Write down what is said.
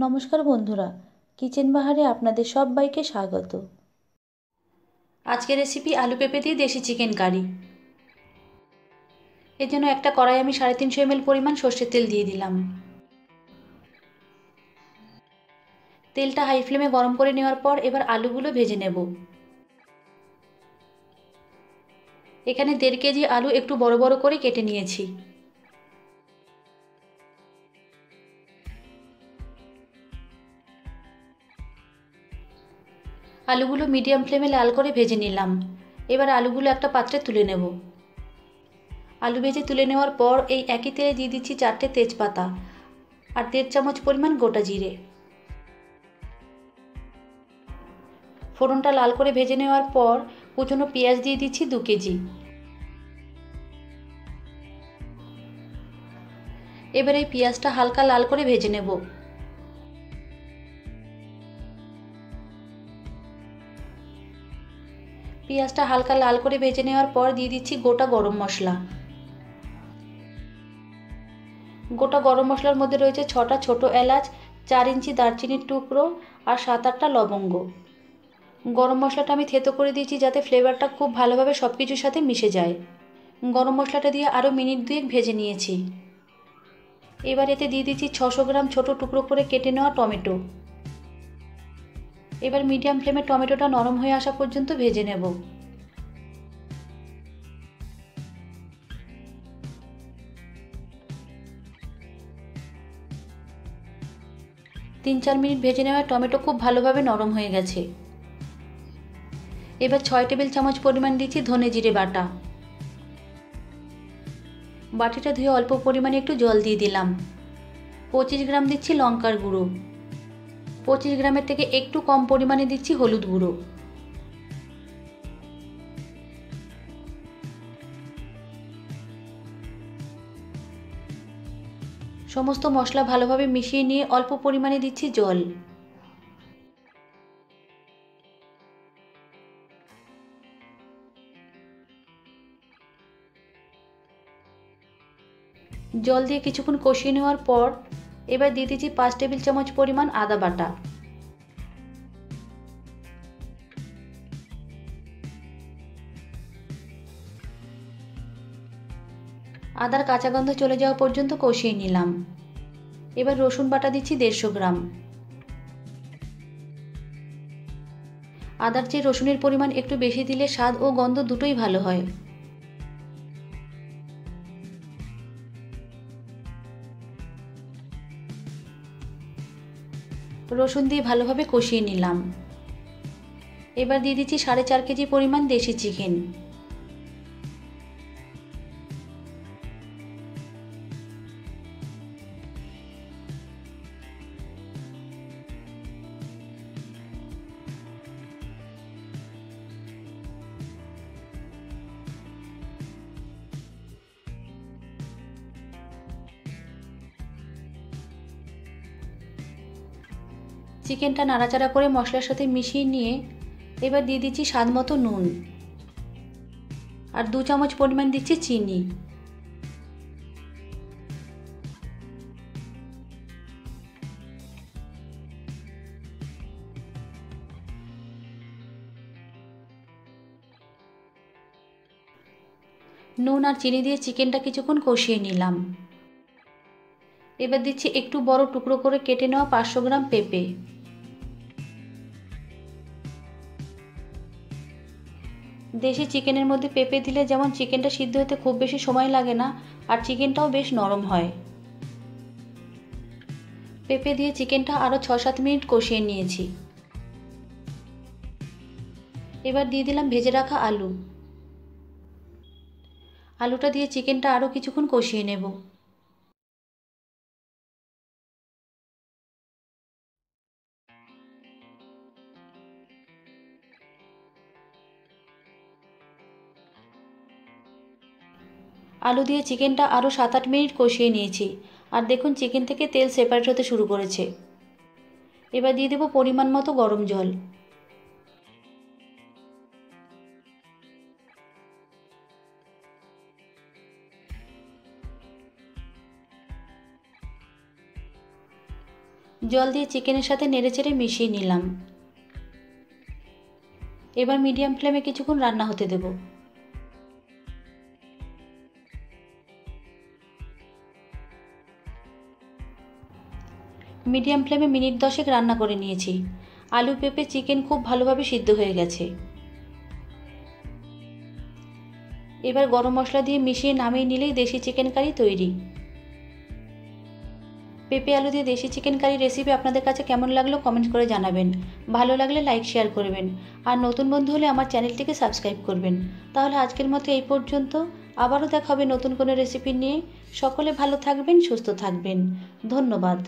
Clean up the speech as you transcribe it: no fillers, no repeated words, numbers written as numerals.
নমস্কার বন্ধুরা, কিচেন বাহারে আপনাদের সবাইকে স্বাগত। আজকের রেসিপি আলু পেঁপে দিয়ে দেশি চিকেন কারি। এর জন্য একটা কড়াই আমি 350 ml পরিমাণ সর্ষের তেল দিয়ে দিলাম। তেলটা হাই ফ্লেমে গরম করে নেওয়ার পর এবার আলুগুলো ভেজে নেব। এখানে 1.5 কেজি আলু একটু বড় বড় করে কেটে নিয়েছি। আলুগুলো মিডিয়াম ফ্লেমে লাল করে ভেজে নিলাম। এবার আলুগুলো একটা পাত্রে তুলে নেব। আলু ভেজে তুলে নেওয়ার পর এই একই তেলে দিয়ে দিচ্ছি 4টে তেজপাতা আর 1.5 চামচ পরিমাণ গোটা জিরে। ফোড়নটা লাল করে ভেজে নেওয়ার পর কুচনো পেঁয়াজ দিয়ে দিচ্ছি 2 কেজি। এবার এই পেঁয়াজটা হালকা লাল করে ভেজে নেব। পেঁয়াজটা হালকা লাল করে ভেজে নেওয়ার পর দিয়ে দিচ্ছি গোটা গরম মশলা। গোটা গরম মশলার মধ্যে রয়েছে 6টা ছোট এলাচ, 4 ইঞ্চি দারচিনির টুকরো আর 7-8টা লবঙ্গ। গরম মশলাটা আমি থেতো করে দিয়েছি যাতে ফ্লেভারটা খুব ভালোভাবে সব কিছুর সাথে মিশে যায়। গরম মশলাটা দিয়ে আরও মিনিট 2 ভেজে নিয়েছি। এবার এতে দিয়ে দিচ্ছি 600 গ্রাম ছোট টুকরো করে কেটে নেওয়া টমেটো। এবার মিডিয়াম ফ্লেমে টমেটোটা নরম হয়ে আসা পর্যন্ত ভেজে নেব। তিন 4 মিনিট ভেজে নেওয়া টমেটো খুব ভালোভাবে নরম হয়ে গেছে। এবার 6 টেবিল চামচ পরিমাণ দিচ্ছি ধনে জিরে বাটা। বাটিটা ধুয়ে অল্প পরিমাণে একটু জল দিয়ে দিলাম। 25 গ্রাম দিচ্ছি লঙ্কার গুঁড়ো। 25 গ্রামের থেকে একটু কম পরিমাণে দিচ্ছি হলুদ গুঁড়ো। সমস্ত মশলা ভালোভাবে মিশিয়ে নিয়ে অল্প পরিমাণে দিচ্ছি জল। জল দিয়ে কিছুক্ষণ কষিয়ে নেওয়ার পর এবার দিয়ে দিচ্ছি 5 টেবিল চামচ পরিমাণ আদা বাটা। আদার কাঁচা গন্ধ চলে যাওয়া পর্যন্ত কষিয়ে নিলাম। এবার রসুন বাটা দিচ্ছি 150 গ্রাম। আদার চেয়ে রসুনের পরিমাণ একটু বেশি দিলে স্বাদ ও গন্ধ দুটোই ভালো হয়। রসুন দিয়ে ভালোভাবে কষিয়ে নিলাম। এবার দিয়ে দিচ্ছি 4.5 কেজি পরিমাণ দেশি চিকেন। চিকেনটা নাড়াচাড়া করে মশলার সাথে মিশিয়ে নিয়ে এবার দিয়ে দিচ্ছি স্বাদ মতো নুন আর 2 চামচ পরিমাণ দিচ্ছি চিনি। নুন আর চিনি দিয়ে চিকেনটা কিছুক্ষণ কষিয়ে নিলাম। এবার দিচ্ছি একটু বড় টুকরো করে কেটে নেওয়া 500 গ্রাম পেঁপে। দেশি চিকেনের মধ্যে পেঁপে দিলে যেমন চিকেনটা সিদ্ধ হতে খুব বেশি সময় লাগে না আর চিকেনটাও বেশ নরম হয়। পেঁপে দিয়ে চিকেনটা আরও 6-7 মিনিট কষিয়ে নিয়েছি। এবার দিয়ে দিলাম ভেজে রাখা আলু। আলুটা দিয়ে চিকেনটা আরও কিছুক্ষণ কষিয়ে নেব। আলু দিয়ে চিকেনটা আরও 7-8 মিনিট কষিয়ে নিয়েছি আর দেখুন চিকেন থেকে তেল সেপারেট হতে শুরু করেছে। এবার দিয়ে দেব পরিমাণ মতো গরম জল। জল দিয়ে চিকেনের সাথে নেড়েচেড়ে মিশিয়ে নিলাম। এবার মিডিয়াম ফ্লেমে কিছুক্ষণ রান্না হতে দেব। মিডিয়াম ফ্লেমে মিনিট 10 রান্না করে নিয়েছি। আলু, পেঁপে, চিকেন খুব ভালোভাবে সিদ্ধ হয়ে গেছে। এবার গরম মশলা দিয়ে মিশিয়ে নামিয়ে নিলেই দেশি চিকেন কারি তৈরি। পেঁপে আলু দিয়ে দেশি চিকেন কারি রেসিপি আপনাদের কাছে কেমন লাগলো কমেন্ট করে জানাবেন। ভালো লাগলে লাইক শেয়ার করবেন, আর নতুন বন্ধু হলে আমার চ্যানেলটিকে সাবস্ক্রাইব করবেন। তাহলে আজকের মতো এই পর্যন্ত। আবারও দেখা হবে নতুন কোনো রেসিপি নিয়ে। সকলে ভালো থাকবেন, সুস্থ থাকবেন। ধন্যবাদ।